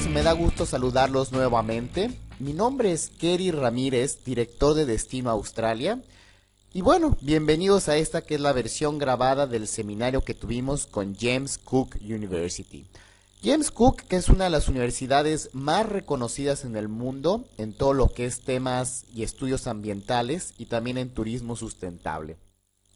todos, me da gusto saludarlos nuevamente. Mi nombre es Kerry Ramírez, director de Destino Australia. Y bueno, bienvenidos a esta que es la versión grabada del seminario que tuvimos con James Cook University. James Cook, que es una de las universidades más reconocidas en el mundo en todo lo que es temas y estudios ambientales y también en turismo sustentable.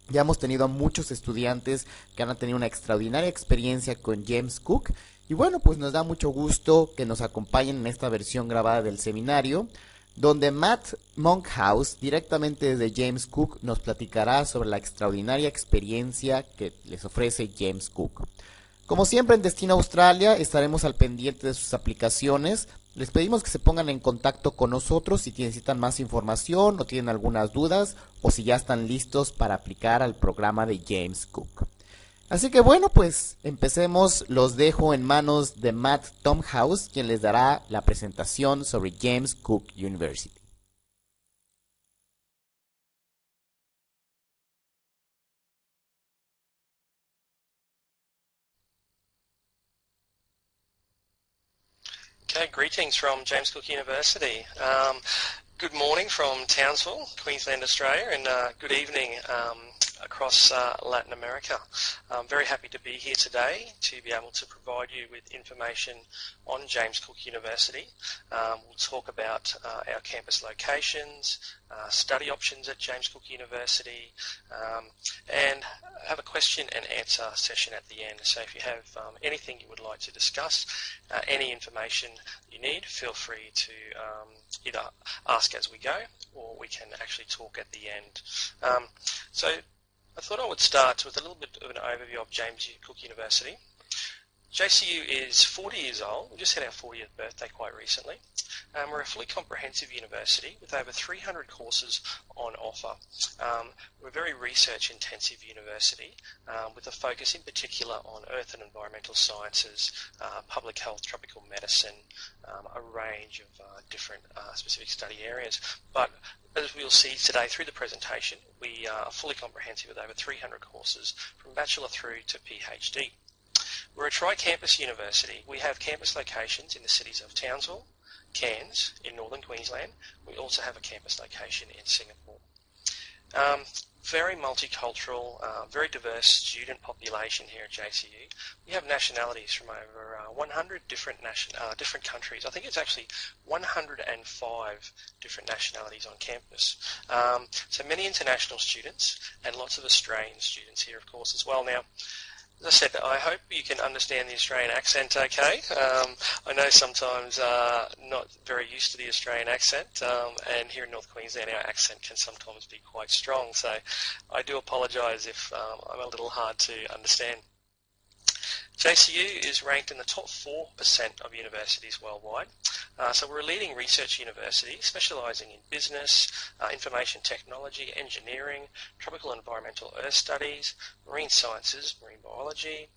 Ya hemos tenido a muchos estudiantes que han tenido una extraordinaria experiencia con James Cook y bueno, pues nos da mucho gusto que nos acompañen en esta versión grabada del seminario, donde Matt Monkhouse, directamente desde James Cook, nos platicará sobre la extraordinaria experiencia que les ofrece James Cook. Como siempre en Destino Australia estaremos al pendiente de sus aplicaciones. Les pedimos que se pongan en contacto con nosotros si necesitan más información o tienen algunas dudas o si ya están listos para aplicar al programa de James Cook. Así que bueno, pues empecemos. Los dejo en manos de Matt Monkhouse, quien les dará la presentación sobre James Cook University. Okay, greetings from James Cook University. Good morning from Townsville, Queensland, Australia, and good evening across Latin America. I'm very happy to be here today to be able to provide you with information on James Cook University. We'll talk about our campus locations, study options at James Cook University, and have a question and answer session at the end. So if you have anything you would like to discuss, any information you need, feel free to either ask as we go or we can actually talk at the end. So I thought I would start with a little bit of an overview of James Cook University. JCU is 40 years old. We just had our 40th birthday quite recently. We're a fully comprehensive university with over 300 courses on offer. We're a very research-intensive university with a focus in particular on earth and environmental sciences, public health, tropical medicine, a range of different specific study areas. But as we'll see today through the presentation, we are fully comprehensive with over 300 courses from bachelor through to PhD. We're a tri-campus university. We have campus locations in the cities of Townsville, Cairns in northern Queensland. We also have a campus location in Singapore. Very multicultural, very diverse student population here at JCU. We have nationalities from over 100 different countries. I think it's actually 105 different nationalities on campus. So many international students and lots of Australian students here, of course, as well. Now, as I said, I hope you can understand the Australian accent okay. I know sometimes not very used to the Australian accent, and here in North Queensland our accent can sometimes be quite strong, so I do apologise if I'm a little hard to understand. JCU is ranked in the top 4% of universities worldwide. So we're a leading research university specialising in business, information technology, engineering, tropical environmental earth studies, marine sciences, marine biology,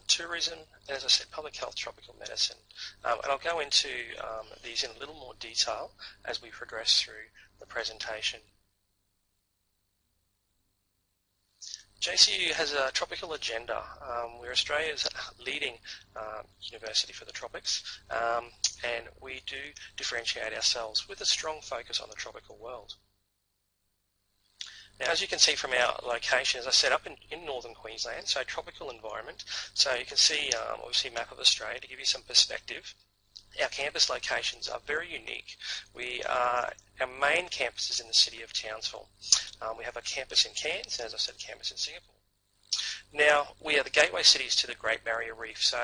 tourism, and as I said, public health, tropical medicine. And I'll go into these in a little more detail as we progress through the presentation. JCU has a tropical agenda. We're Australia's leading university for the tropics, and we do differentiate ourselves with a strong focus on the tropical world. Now, as you can see from our locations, I set up in northern Queensland, so tropical environment. So you can see, obviously, a map of Australia to give you some perspective. Our campus locations are very unique. Our main campus is in the city of Townsville. We have a campus in Cairns, and as I said, a campus in Singapore. Now, we are the gateway cities to the Great Barrier Reef, so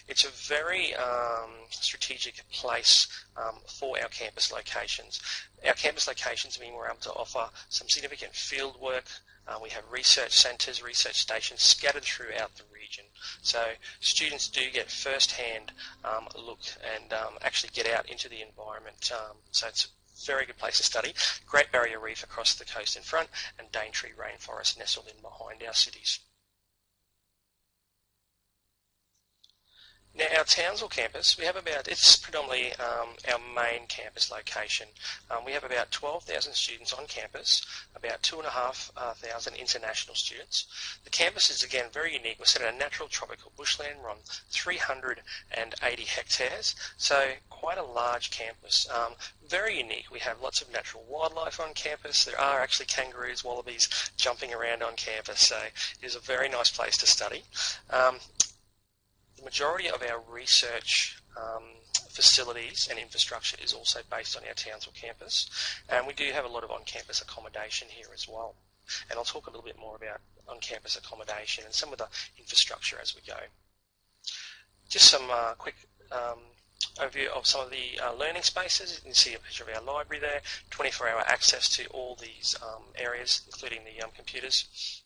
it's a very strategic place for our campus locations. Our campus locations mean we're able to offer some significant field work. We have research centres, research stations scattered throughout the region. So students do get first-hand look and actually get out into the environment. So it's a very good place to study. Great Barrier Reef across the coast in front and Daintree Rainforest nestled in behind our cities. Now, our Townsville campus, it's predominantly our main campus location. We have about 12,000 students on campus, about 2,500 international students. The campus is, again, very unique. We're set in a natural tropical bushland. We're on 380 hectares, so quite a large campus. Very unique. We have lots of natural wildlife on campus. There are actually kangaroos, wallabies jumping around on campus, so it is a very nice place to study. The majority of our research facilities and infrastructure is also based on our Townsville campus, and we do have a lot of on-campus accommodation here as well. And I'll talk a little bit more about on-campus accommodation and some of the infrastructure as we go. Just some quick overview of some of the learning spaces. You can see a picture of our library there, 24-hour access to all these areas, including the computers.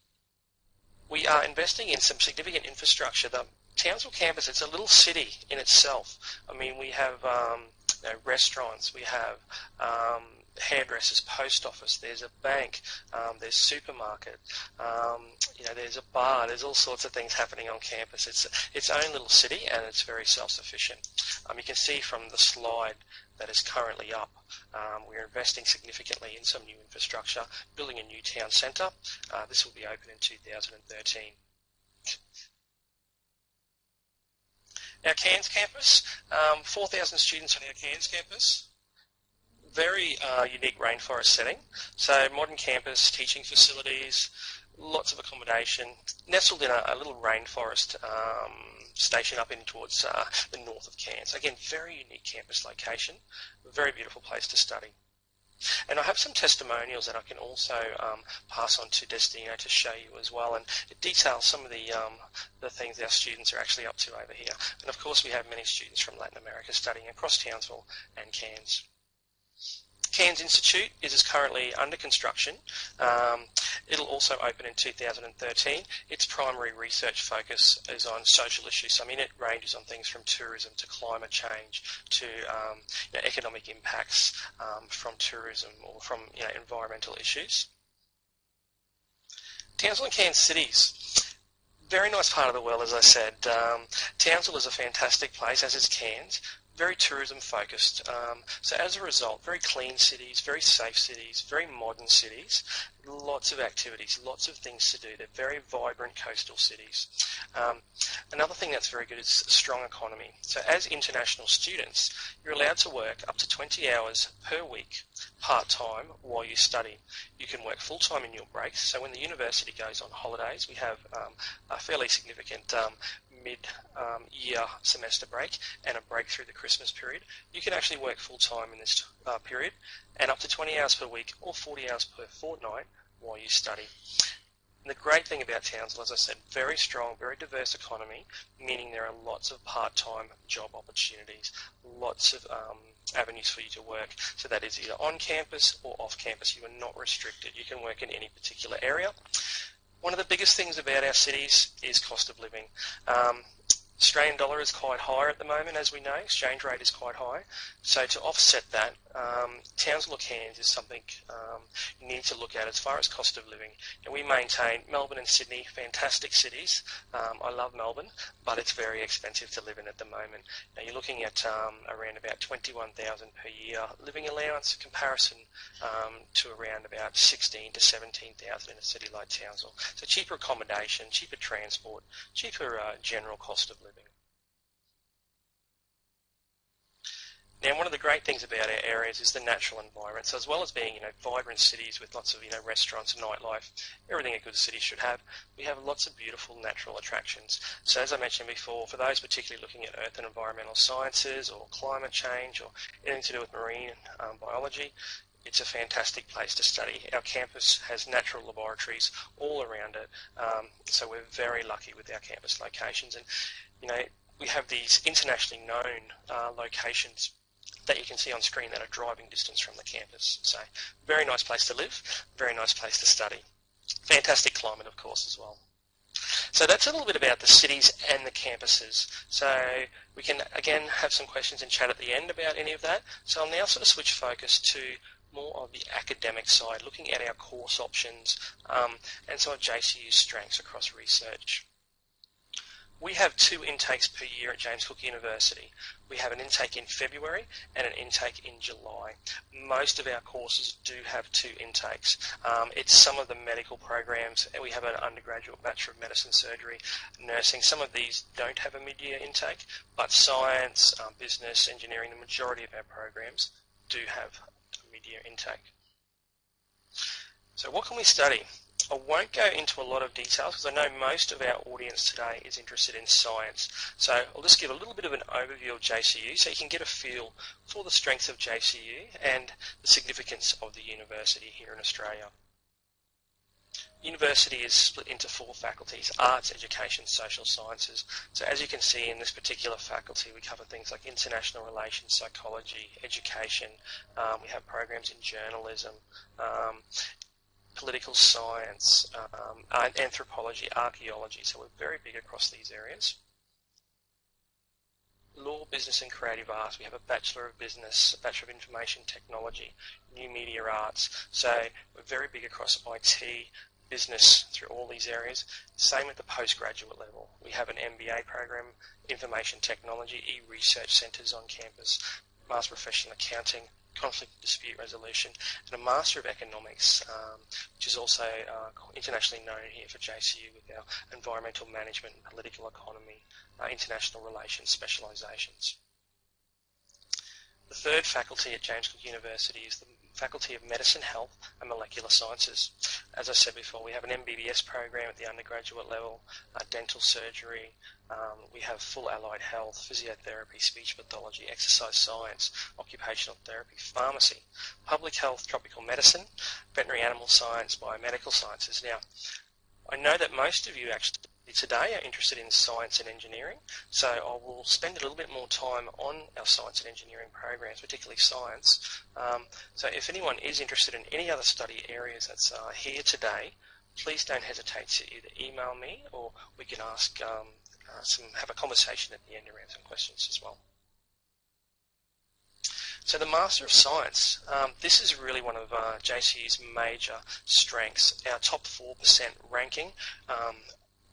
We are investing in some significant infrastructure. The Townsville campus, it's a little city in itself. I mean, we have restaurants, we have hairdressers, post office, there's a bank, there's supermarket, there's a bar, there's all sorts of things happening on campus. It's its own little city and it's very self-sufficient. You can see from the slide that is currently up, we're investing significantly in some new infrastructure, building a new town centre. This will be open in 2013. Our Cairns campus, 4,000 students on our Cairns campus. Very unique rainforest setting. So modern campus, teaching facilities, lots of accommodation, nestled in a little rainforest station up in towards the north of Cairns. Again, very unique campus location, a very beautiful place to study. And I have some testimonials that I can also pass on to Destino to show you as well, and it details some of the things our students are actually up to over here. And of course we have many students from Latin America studying across Townsville and Cairns. Cairns Institute is currently under construction. It'll also open in 2013. Its primary research focus is on social issues. I mean, it ranges on things from tourism to climate change to economic impacts from tourism or from environmental issues. Townsville and Cairns cities. Very nice part of the world, as I said. Townsville is a fantastic place, as is Cairns. Very tourism focused. So as a result, very clean cities, very safe cities, very modern cities, lots of activities, lots of things to do. They're very vibrant coastal cities. Another thing that's very good is a strong economy. So as international students, you're allowed to work up to 20 hours per week part-time while you study. You can work full-time in your breaks. So when the university goes on holidays, we have a fairly significant mid-year semester break and a break through the Christmas period. You can actually work full-time in this period and up to 20 hours per week or 40 hours per fortnight while you study. And the great thing about Townsville, as I said, very strong, very diverse economy, meaning there are lots of part-time job opportunities, lots of avenues for you to work. So that is either on campus or off campus. You are not restricted. You can work in any particular area. One of the biggest things about our cities is cost of living. Australian dollar is quite high at the moment, as we know. Exchange rate is quite high. So to offset that, Townsville or Cairns is something you need to look at as far as cost of living. And we maintain Melbourne and Sydney, fantastic cities. I love Melbourne, but it's very expensive to live in at the moment. Now you're looking at around about $21,000 per year living allowance, comparison to around about $16,000 to $17,000 in a city like Townsville. So cheaper accommodation, cheaper transport, cheaper general cost of living. Now, one of the great things about our areas is the natural environment. So as well as being, vibrant cities with lots of, restaurants and nightlife, everything a good city should have, we have lots of beautiful natural attractions. So as I mentioned before, for those particularly looking at earth and environmental sciences or climate change or anything to do with marine biology, it's a fantastic place to study. Our campus has natural laboratories all around it, so we're very lucky with our campus locations. And, we have these internationally known locations that you can see on screen that are driving distance from the campus. So very nice place to live, very nice place to study. Fantastic climate, of course, as well. So that's a little bit about the cities and the campuses. So we can, again, have some questions and chat at the end about any of that. So I'll now sort of switch focus to more of the academic side, looking at our course options and some of JCU's strengths across research. We have 2 intakes per year at James Cook University. We have an intake in February and an intake in July. Most of our courses do have 2 intakes. It's some of the medical programs, and we have an undergraduate Bachelor of Medicine, Surgery, Nursing. Some of these don't have a mid-year intake, but science, business, engineering, the majority of our programs do have a mid-year intake. So what can we study? I won't go into a lot of details because I know most of our audience today is interested in science. So I'll just give a little bit of an overview of JCU so you can get a feel for the strengths of JCU and the significance of the university here in Australia. University is split into 4 faculties: arts, education, social sciences. So as you can see in this particular faculty, we cover things like international relations, psychology, education. We have programs in journalism, political science, anthropology, archaeology. So we're very big across these areas. Law, business and creative arts. We have a Bachelor of Business, a Bachelor of Information Technology, New Media Arts. So we're very big across IT, business, through all these areas. Same at the postgraduate level. We have an MBA program, Information Technology, e-research centres on campus, Master of Professional Accounting, Conflict and Dispute Resolution, and a Master of Economics, which is also internationally known here for JCU with our Environmental Management and Political Economy, International Relations specialisations. The third faculty at James Cook University is the Faculty of Medicine, Health and Molecular Sciences. As I said before, we have an MBBS program at the undergraduate level, dental surgery, we have full allied health, physiotherapy, speech pathology, exercise science, occupational therapy, pharmacy, public health, tropical medicine, veterinary animal science, biomedical sciences. Now, I know that most of you actually today are interested in science and engineering, so I will spend a little bit more time on our science and engineering programs, particularly science. So if anyone is interested in any other study areas that's here today, please don't hesitate to either email me or we can ask have a conversation at the end around some questions as well. So the Master of Science, this is really one of JCU's major strengths. Our top 4% ranking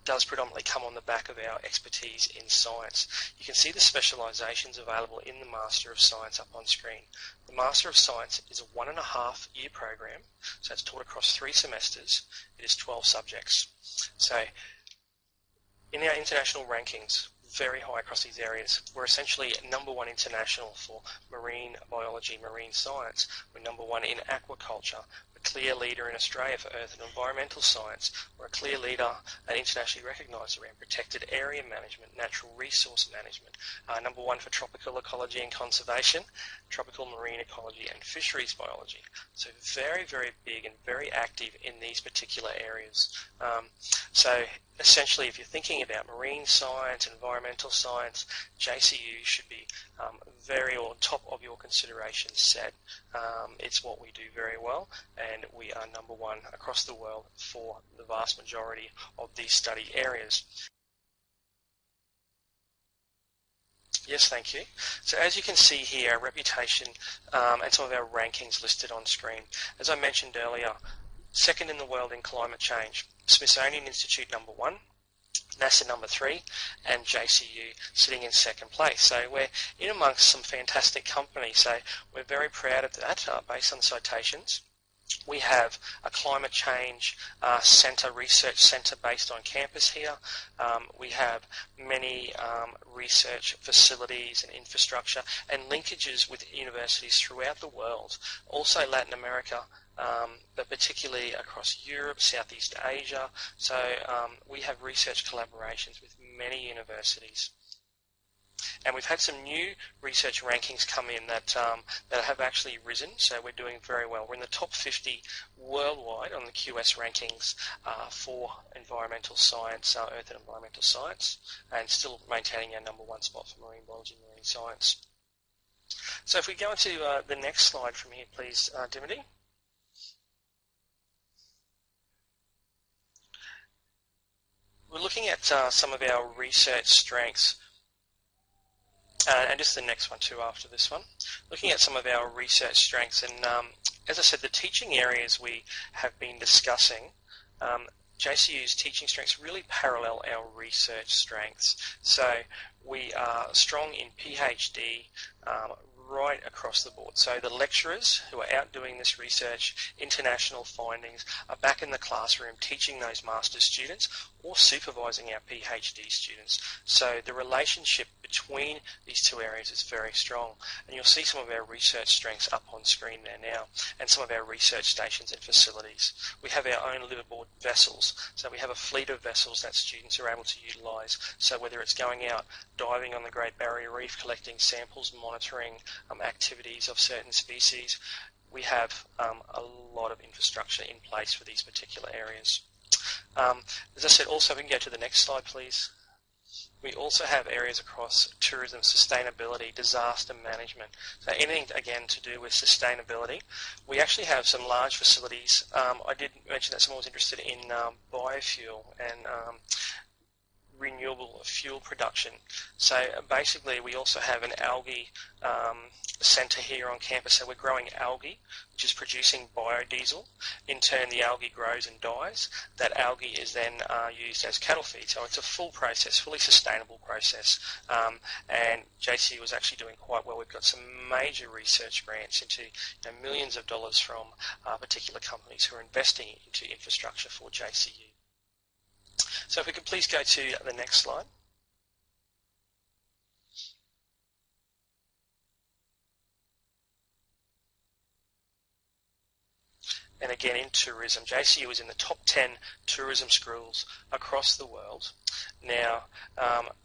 does predominantly come on the back of our expertise in science. You can see the specialisations available in the Master of Science up on screen. The Master of Science is a 1.5-year program, so it's taught across 3 semesters. It is 12 subjects. So in our international rankings, very high across these areas. We're essentially #1 international for marine biology, marine science. We're #1 in aquaculture. We're a clear leader in Australia for earth and environmental science. We're a clear leader and internationally recognised around protected area management, natural resource management. #1 for tropical ecology and conservation, tropical marine ecology and fisheries biology. So very, very big and very active in these particular areas. So essentially, if you're thinking about marine science, environmental science, JCU should be very on top of your consideration set. It's what we do very well, and we are #1 across the world for the vast majority of these study areas. Yes, thank you. So as you can see here, our reputation and some of our rankings listed on screen. As I mentioned earlier, second in the world in climate change, Smithsonian Institute #1, NASA #3, and JCU sitting in second place. So we're in amongst some fantastic company. So we're very proud of that based on citations. We have a climate change centre, research centre based on campus here. We have many research facilities and infrastructure and linkages with universities throughout the world. Also Latin America, but particularly across Europe, Southeast Asia. So we have research collaborations with many universities. And we've had some new research rankings come in that have actually risen, so we're doing very well. We're in the top 50 worldwide on the QS rankings for environmental science, earth and environmental science, and still maintaining our #1 spot for marine biology and marine science. So if we go into the next slide from here, please, Dimity. We're looking at some of our research strengths. And just the next one too after this one. Looking at some of our research strengths, and as I said, the teaching areas we have been discussing, JCU's teaching strengths really parallel our research strengths. So we are strong in PhD right across the board. So the lecturers who are out doing this research, international findings, are back in the classroom teaching those master's students or supervising our PhD students. So the relationship between these two areas is very strong. And you'll see some of our research strengths up on screen there now, and some of our research stations and facilities. We have our own liveaboard vessels. So we have a fleet of vessels that students are able to utilise. So whether it's going out diving on the Great Barrier Reef, collecting samples, monitoring activities of certain species, we have a lot of infrastructure in place for these particular areas. As I said, also, we can go to the next slide, please. We also have areas across tourism, sustainability, disaster management. So anything, again, to do with sustainability. We actually have some large facilities. I did mention that someone was interested in biofuel and renewable fuel production. So basically we also have an algae centre here on campus. So we're growing algae, which is producing biodiesel. In turn, the algae grows and dies. That algae is then used as cattle feed. So it's a full process, fully sustainable process. And JCU is actually doing quite well. We've got some major research grants into millions of dollars from particular companies who are investing into infrastructure for JCU. So if we could please go to the next slide. And again, in tourism, JCU is in the top 10 tourism schools across the world. Now,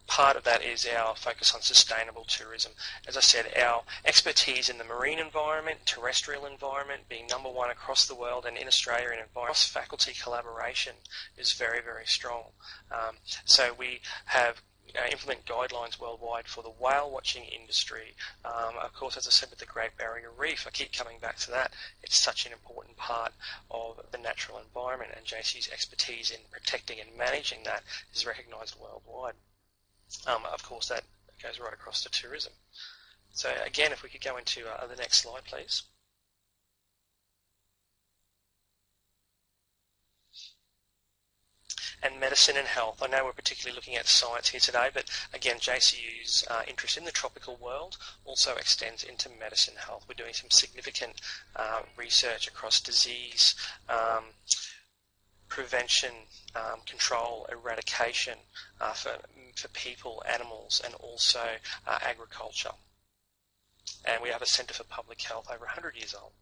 part of that is our focus on sustainable tourism. As I said, our expertise in the marine environment, terrestrial environment, being #1 across the world and in Australia in cross-faculty collaboration is very, very strong. So we have implement guidelines worldwide for the whale watching industry. Of course, as I said, with the Great Barrier Reef, I keep coming back to that. It's such an important part of the natural environment, and JC's expertise in protecting and managing that is recognised worldwide. Of course, that goes right across to tourism. So again, if we could go into the next slide, please. And medicine and health. I know we're particularly looking at science here today, but again, JCU's interest in the tropical world also extends into medicine and health. We're doing some significant research across disease, prevention, control, eradication for people, animals, and also agriculture. And we have a Centre for Public Health over 100 years old.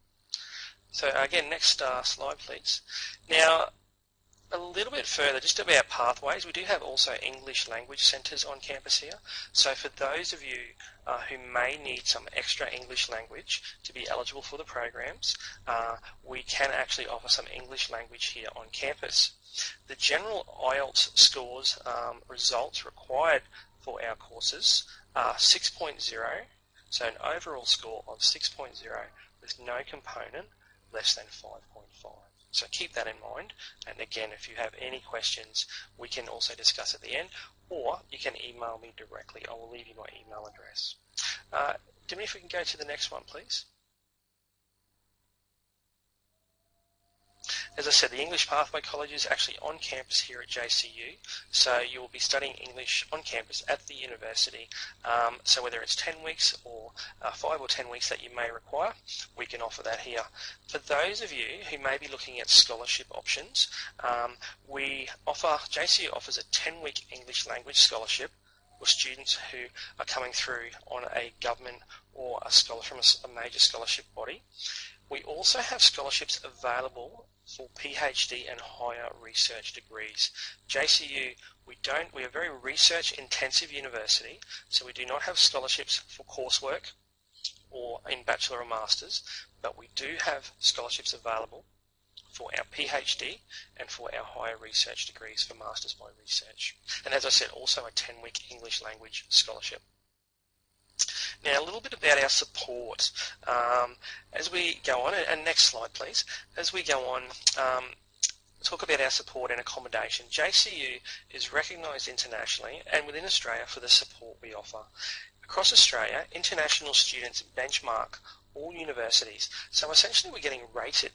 So again, next slide, please. Now, a little bit further, just about pathways, we do have also English language centres on campus here. So for those of you who may need some extra English language to be eligible for the programs, we can actually offer some English language here on campus. The general IELTS scores results required for our courses are 6.0, so an overall score of 6.0 with no component less than 5.5. So keep that in mind, and again, if you have any questions, we can also discuss at the end, or you can email me directly. I will leave you my email address. Dimmy, if we can go to the next one, please. As I said, the English Pathway College is actually on campus here at JCU, so you will be studying English on campus at the university. So whether it's 10 weeks or 5 or 10 weeks that you may require, we can offer that here. For those of you who may be looking at scholarship options, JCU offers a 10-week English language scholarship for students who are coming through on a government or a scholar from a major scholarship body. We also have scholarships available for PhD and higher research degrees. JCU, we are a very research intensive university, so we do not have scholarships for coursework or in bachelor or masters, but we do have scholarships available for our PhD and for our higher research degrees for Masters by Research. And as I said, also a 10-week English language scholarship. Now, a little bit about our support. As we go on, and next slide please, as we go on, talk about our support and accommodation. JCU is recognised internationally and within Australia for the support we offer. Across Australia, international students benchmark all universities. So essentially we're getting rated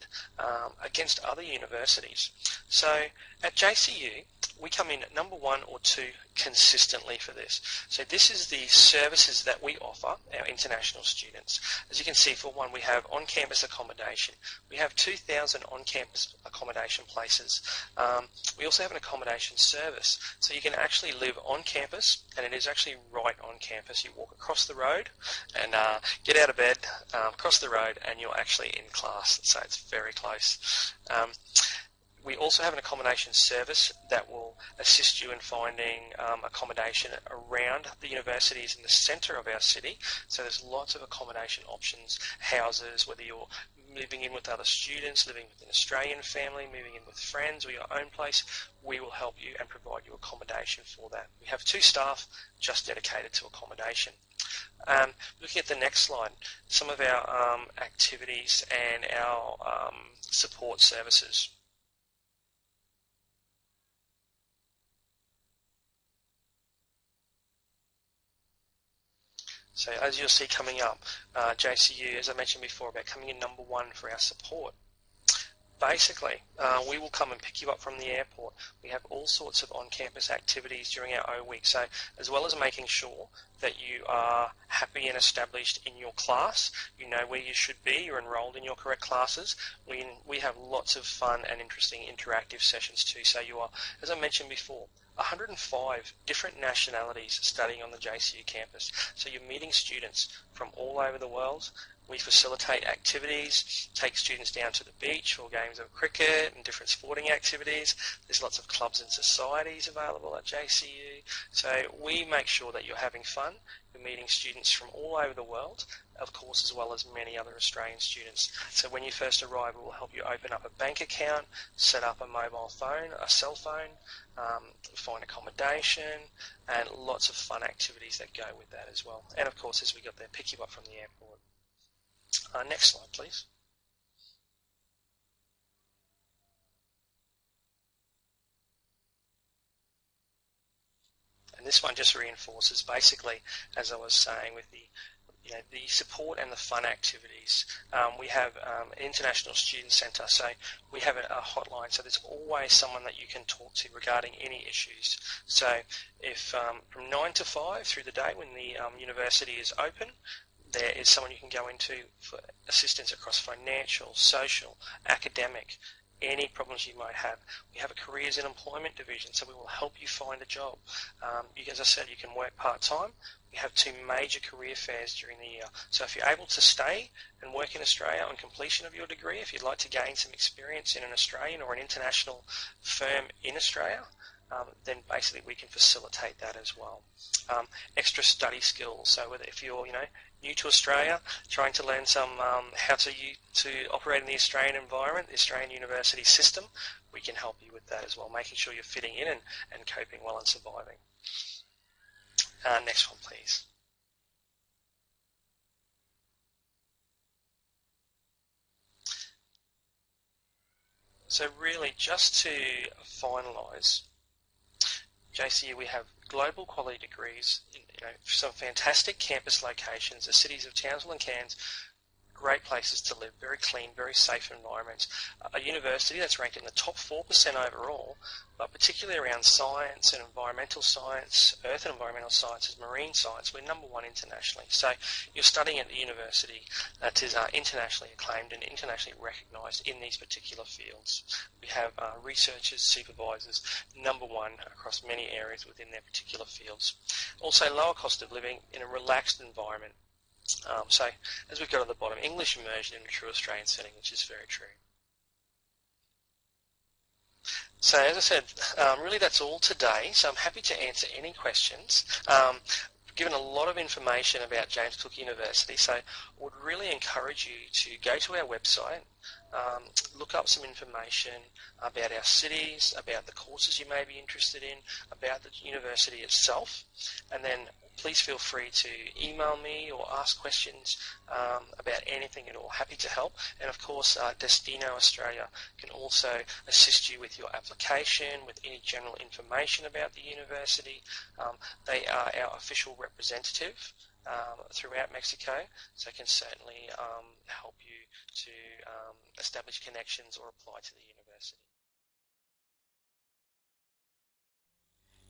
against other universities. So at JCU, we come in at number 1 or 2 consistently for this. So this is the services that we offer our international students. As you can see, for one, we have on-campus accommodation. We have 2,000 on-campus accommodation places. We also have an accommodation service. So you can actually live on campus, and it is actually right on campus. You walk across the road and get out of bed, across the road, and you're actually in class. So it's very close. We also have an accommodation service that will assist you in finding accommodation around the universities in the centre of our city. So there's lots of accommodation options, houses, whether you're moving in with other students, living with an Australian family, moving in with friends or your own place, we will help you and provide you accommodation for that. We have 2 staff just dedicated to accommodation. Looking at the next slide, some of our activities and our support services. So as you'll see coming up, JCU, as I mentioned before, about coming in number 1 for our support. Basically, we will come and pick you up from the airport. We have all sorts of on-campus activities during our O week. So as well as making sure that you are happy and established in your class, you know where you should be, you're enrolled in your correct classes, we have lots of fun and interesting interactive sessions too. So you are, as I mentioned before, 105 different nationalities studying on the JCU campus. So you're meeting students from all over the world. We facilitate activities, take students down to the beach for games of cricket and different sporting activities. There's lots of clubs and societies available at JCU. So we make sure that you're having fun. You're meeting students from all over the world, of course, as well as many other Australian students. So when you first arrive, we will help you open up a bank account, set up a mobile phone, a cell phone, find accommodation, and lots of fun activities that go with that as well. And of course, as we got there, pick you up from the airport. Next slide, please. And this one just reinforces, basically, as I was saying, with the support and the fun activities. We have an international student centre, so we have a hotline, so there's always someone that you can talk to regarding any issues. So if from 9 to 5 through the day when the university is open, there is someone you can go into for assistance across financial, social, academic, any problems you might have. We have a careers and employment division, so we will help you find a job. As I said, you can work part-time. We have 2 major career fairs during the year. So if you're able to stay and work in Australia on completion of your degree, if you'd like to gain some experience in an Australian or an international firm in Australia, then basically we can facilitate that as well. Extra study skills, so whether if you're new to Australia, trying to learn some how to operate in the Australian environment, the Australian university system, we can help you with that as well, making sure you're fitting in and coping well and surviving. Next one, please. So really, just to finalise, JCU, we have global quality degrees in some fantastic campus locations, the cities of Townsville and Cairns, great places to live, very clean, very safe environments. A university that's ranked in the top 4% overall, but particularly around science and environmental science, earth and environmental sciences, marine science, we're number 1 internationally. So you're studying at the university that is internationally acclaimed and internationally recognised in these particular fields. We have researchers, supervisors, number 1 across many areas within their particular fields. Also lower cost of living in a relaxed environment. So, as we've got at the bottom, English immersion in a true Australian setting, which is very true. So, as I said, really that's all today. So, I'm happy to answer any questions. Given a lot of information about James Cook University, so I would really encourage you to go to our website, look up some information about our cities, about the courses you may be interested in, about the university itself, and then please feel free to email me or ask questions about anything at all. Happy to help. And of course, Destino Australia can also assist you with your application, with any general information about the university. They are our official representative throughout Mexico, so can certainly help you to establish connections or apply to the university.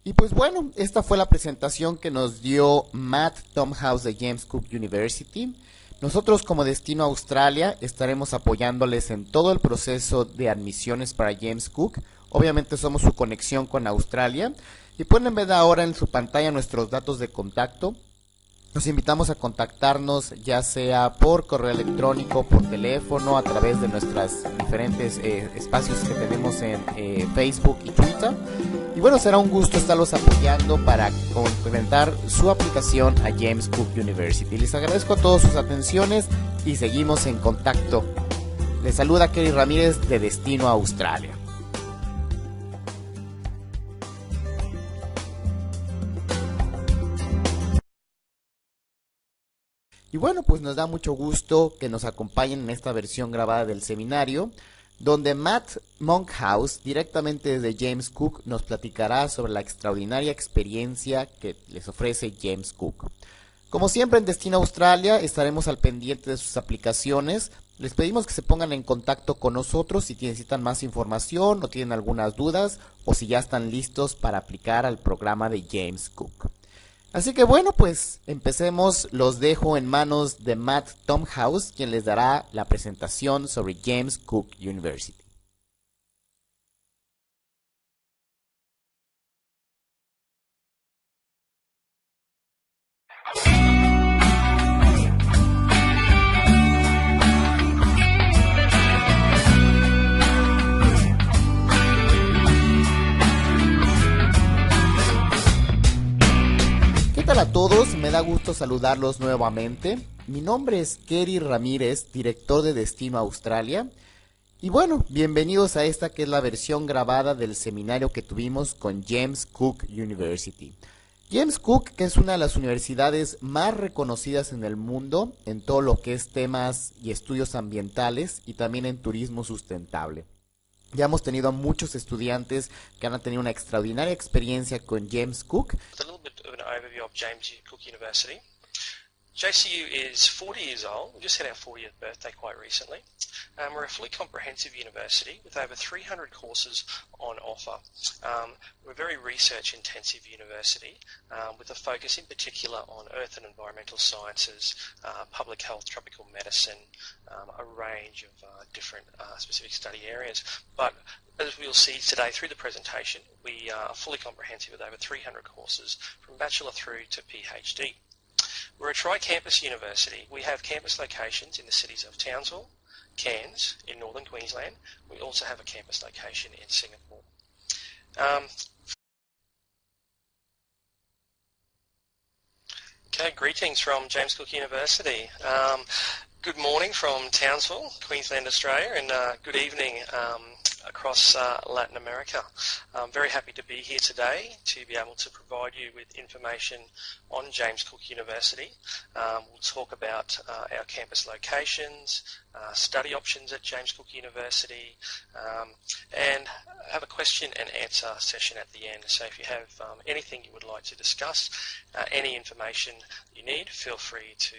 Y pues bueno, esta fue la presentación que nos dio Matt Tomhouse de James Cook University. Nosotros como Destino Australia estaremos apoyándoles en todo el proceso de admisiones para James Cook. Obviamente somos su conexión con Australia y pueden ver ahora en su pantalla nuestros datos de contacto. Los invitamos a contactarnos ya sea por correo electrónico, por teléfono, a través de nuestros diferentes espacios que tenemos en Facebook y Twitter. Y bueno, será un gusto estarlos apoyando para complementar su aplicación a James Cook University. Les agradezco a todos sus atenciones y seguimos en contacto. Les saluda Kelly Ramírez de Destino Australia. Y bueno, pues nos da mucho gusto que nos acompañen en esta versión grabada del seminario, donde Matt Monkhouse, directamente desde James Cook, nos platicará sobre la extraordinaria experiencia que les ofrece James Cook. Como siempre en Destino Australia estaremos al pendiente de sus aplicaciones. Les pedimos que se pongan en contacto con nosotros si necesitan más información o tienen algunas dudas o si ya están listos para aplicar al programa de James Cook. Así que bueno, pues empecemos. Los dejo en manos de Matt Tomhouse, quien les dará la presentación sobre James Cook University. Hola a todos, me da gusto saludarlos nuevamente. Mi nombre es Kelly Ramírez, director de Destino Australia. Y bueno, bienvenidos a esta que es la versión grabada del seminario que tuvimos con James Cook University. James Cook, que es una de las universidades más reconocidas en el mundo en todo lo que es temas y estudios ambientales y también en turismo sustentable. Ya hemos tenido a muchos estudiantes que han tenido una extraordinaria experiencia con James Cook. A little bit of an overview of James Cook University. JCU is 40 years old. We just had our 40th birthday quite recently. We're a fully comprehensive university with over 300 courses on offer. We're a very research-intensive university with a focus in particular on earth and environmental sciences, public health, tropical medicine, a range of different specific study areas. But as we'll see today through the presentation, we are fully comprehensive with over 300 courses from bachelor through to PhD. We're a tri-campus university. We have campus locations in the cities of Townsville, Cairns in northern Queensland. We also have a campus location in Singapore. Okay, greetings from James Cook University. Good morning from Townsville, Queensland, Australia, and good evening across Latin America. I'm very happy to be here today to be able to provide you with information on James Cook University. We'll talk about our campus locations, study options at James Cook University, and have a question and answer session at the end. So if you have anything you would like to discuss, any information you need, feel free to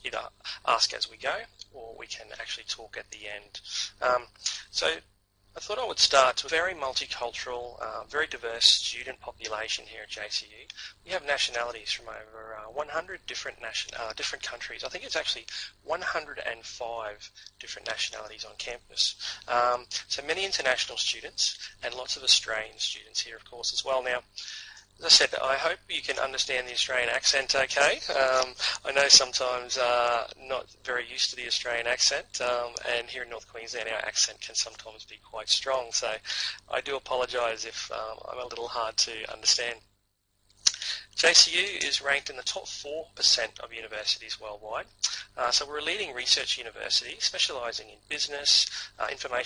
either ask as we go or we can actually talk at the end. So I thought I would start with a very multicultural, very diverse student population here at JCU. We have nationalities from over 100 different countries. I think it's actually 105 different nationalities on campus. So many international students and lots of Australian students here, of course, as well. Now, as I said, I hope you can understand the Australian accent okay. I know sometimes not very used to the Australian accent, and here in North Queensland our accent can sometimes be quite strong, so I do apologise if I'm a little hard to understand. JCU is ranked in the top 4% of universities worldwide. So we're a leading research university specialising in business, information